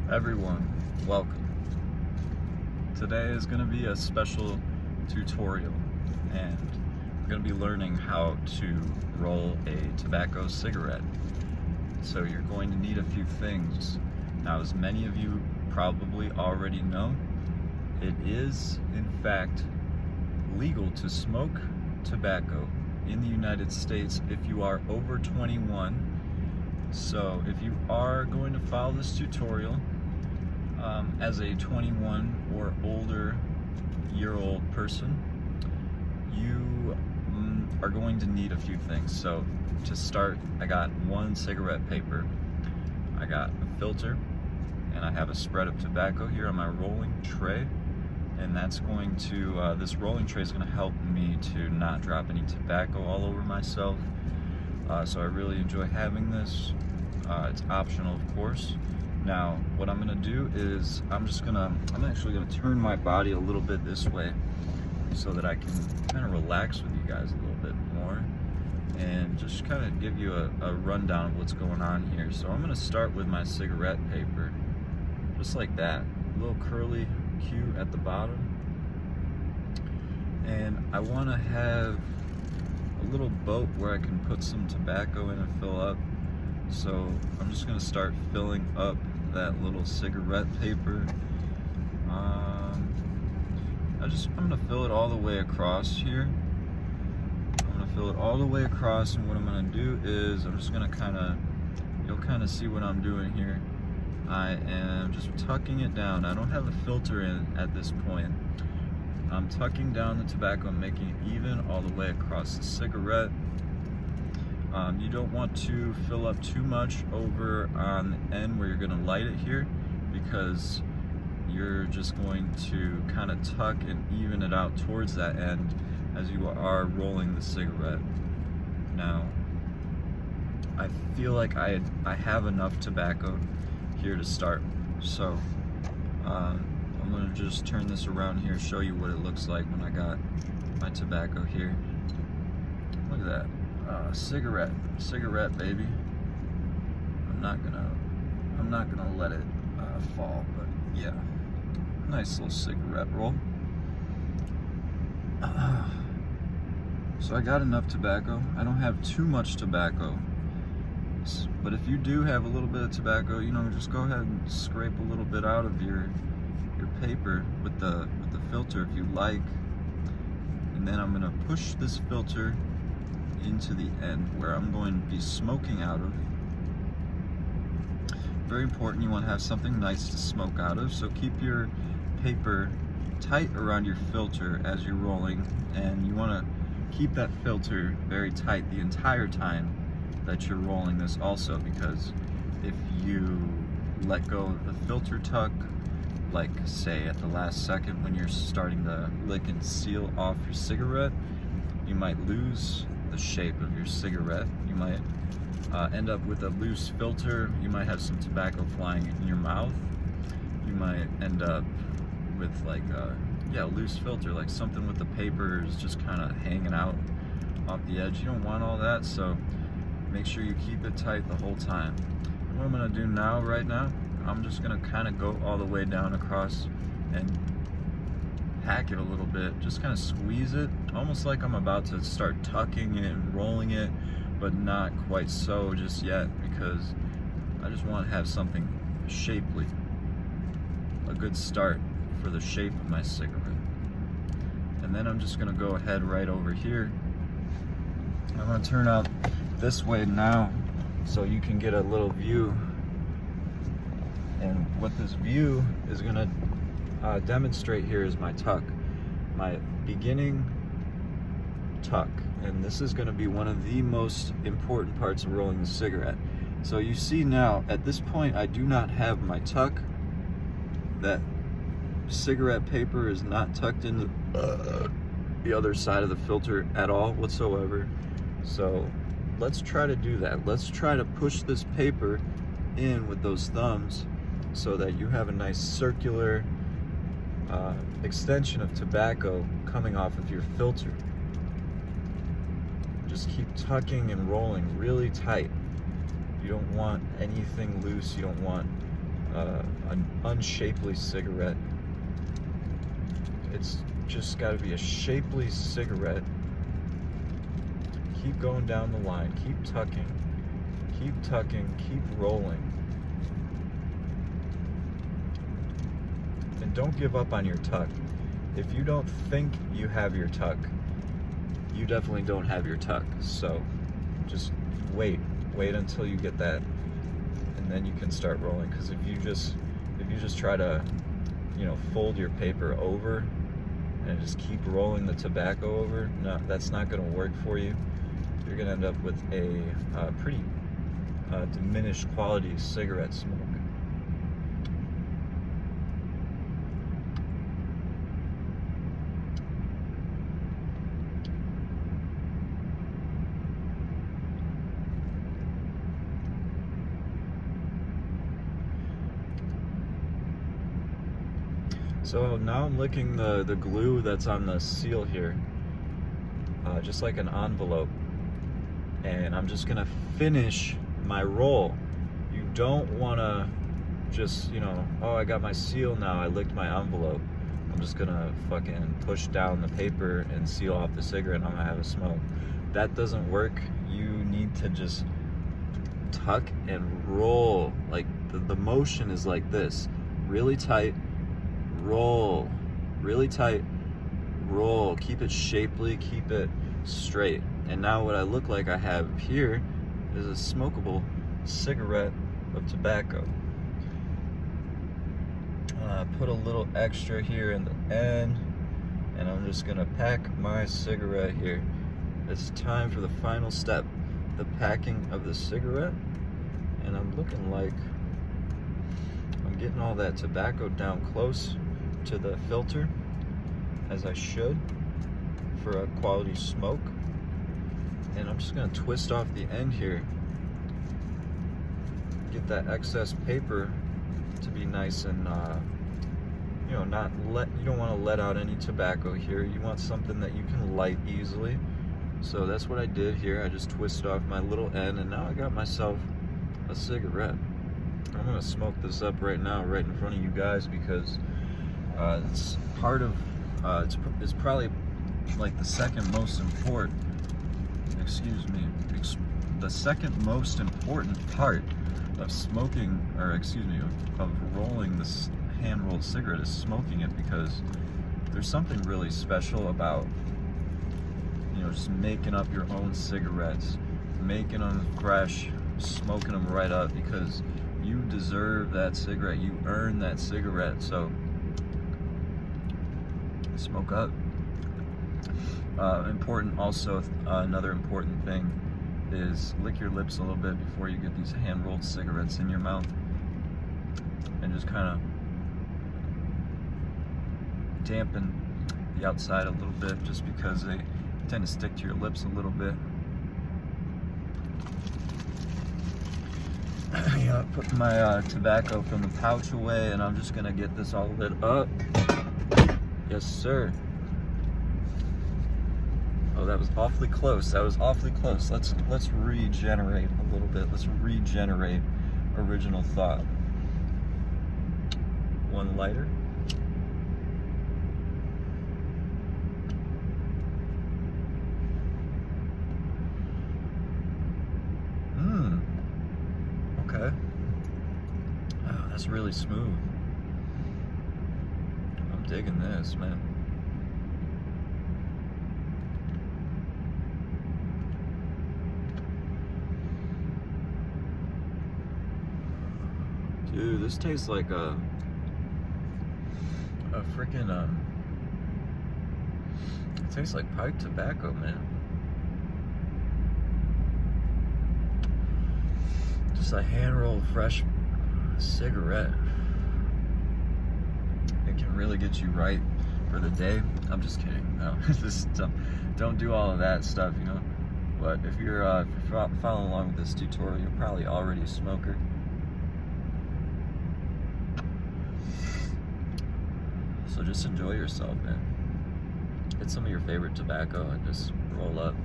Everyone, welcome. Today is going to be a special tutorial, and we're going to be learning how to roll a tobacco cigarette. So you're going to need a few things. Now, as many of you probably already know, it is in fact legal to smoke tobacco in the United States if you are over 21. So if you are going to follow this tutorial as a 21 or older year-old person, you are going to need a few things. So to start, I got one cigarette paper, I got a filter, and I have a spread of tobacco here on my rolling tray. And that's going to, this rolling tray is going to help me to not drop any tobacco all over myself. So I really enjoy having this. It's optional, of course. Now, what I'm going to do is I'm actually going to turn my body a little bit this way so that I can kind of relax with you guys a little bit more and just kind of give you a rundown of what's going on here. So I'm going to start with my cigarette paper, just like that, a little curly Q at the bottom. And I want to have a little boat where I can put some tobacco in and fill up. So I'm just going to start filling up that little cigarette paper. I'm going to fill it all the way across here. I'm going to fill it all the way across, and what I'm going to do is I'm just going to you'll kind of see what I'm doing here. I am just tucking it down. I don't have a filter in at this point. I'm tucking down the tobacco and making it even all the way across the cigarette. You don't want to fill up too much over on the end where you're going to light it here, because you're just going to kind of tuck and even it out towards that end as you are rolling the cigarette. Now, I feel like I have enough tobacco here to start. So I'm going to just turn this around here, show you what it looks like when I got my tobacco here. Look at that. Cigarette baby. I'm not gonna let it fall, but yeah, nice little cigarette roll. So I got enough tobacco. I don't have too much tobacco, but if you do have a little bit of tobacco, just go ahead and scrape a little bit out of your paper with the filter if you like. And then I'm gonna push this filter into the end where I'm going to be smoking out of. Very important, you want to have something nice to smoke out of, so keep your paper tight around your filter as you're rolling, and you want to keep that filter very tight the entire time that you're rolling this also, because if you let go of the filter tuck, like say at the last second when you're starting to lick and seal off your cigarette, you might lose the shape of your cigarette. You might end up with a loose filter. You might have some tobacco flying in your mouth. You might end up with like a loose filter, like something with the paper is just kind of hanging out off the edge. You don't want all that, so make sure you keep it tight the whole time. And what I'm going to do now, right now, I'm just going to kind of go all the way down across and hack it a little bit, just kind of squeeze it, almost like I'm about to start tucking it and rolling it, but not quite so just yet, because I just want to have something shapely, a good start for the shape of my cigarette. And then I'm just going to go ahead right over here. I'm going to turn out this way now so you can get a little view, and what this view is going to demonstrate here is my tuck, my beginning tuck, and this is going to be one of the most important parts of rolling the cigarette. So you see now, at this point, I do not have my tuck. That cigarette paper is not tucked into the other side of the filter at all whatsoever. So let's try to do that. Let's try to push this paper in with those thumbs so that you have a nice circular extension of tobacco coming off of your filter. Just keep tucking and rolling really tight. You don't want anything loose. You don't want an unshapely cigarette. It's just got to be a shapely cigarette. Keep going down the line. Keep tucking. Keep rolling. And don't give up on your tuck. If you don't think you have your tuck, you definitely don't have your tuck. So just wait until you get that, and then you can start rolling. Because if you just try to, fold your paper over and just keep rolling the tobacco over, no, that's not going to work for you. You're going to end up with a pretty diminished quality cigarette smoke. So now I'm licking the glue that's on the seal here, just like an envelope. And I'm just gonna finish my roll. You don't wanna just, oh, I got my seal now, I licked my envelope. I'm just gonna fucking push down the paper and seal off the cigarette and I'm gonna have a smoke. That doesn't work. You need to just tuck and roll. Like the motion is like this, really tight, roll, really tight, roll. Keep it shapely, keep it straight. And now what I look like I have here is a smokable cigarette of tobacco. Put a little extra here in the end, and I'm just gonna pack my cigarette here. It's time for the final step, the packing of the cigarette. And I'm looking like I'm getting all that tobacco down close to the filter, as I should, for a quality smoke. And I'm just gonna twist off the end here, get that excess paper to be nice and you don't want to let out any tobacco here. You want something that you can light easily. So that's what I did here. I just twisted off my little end, and now I got myself a cigarette. I'm gonna smoke this up right now, right in front of you guys, because it's part of it's probably like the second most important the second most important part of smoking, or of rolling this hand-rolled cigarette, is smoking it, because there's something really special about just making up your own cigarettes, making them fresh, smoking them right up, because you deserve that cigarette, you earn that cigarette. So smoke up. Important also, another important thing is lick your lips a little bit before you get these hand-rolled cigarettes in your mouth, and just kind of dampen the outside a little bit, just because they tend to stick to your lips a little bit. Put my tobacco from the pouch away, and I'm just gonna get this all lit up. Yes, sir. Oh, that was awfully close. Let's regenerate a little bit. Let's regenerate original thought. One lighter. Okay. Oh, that's really smooth. I'm digging this, man. Dude, this tastes like a freaking it tastes like pipe tobacco, man. Just a hand-rolled fresh cigarette. It can really get you right for the day. I'm just kidding. No, just don't do all of that stuff, But if you're following along with this tutorial, you're probably already a smoker. So just enjoy yourself, man. Get some of your favorite tobacco and just roll up.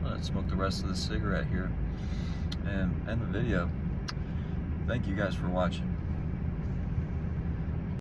Let's smoke the rest of the cigarette here and end the video. Thank you guys for watching.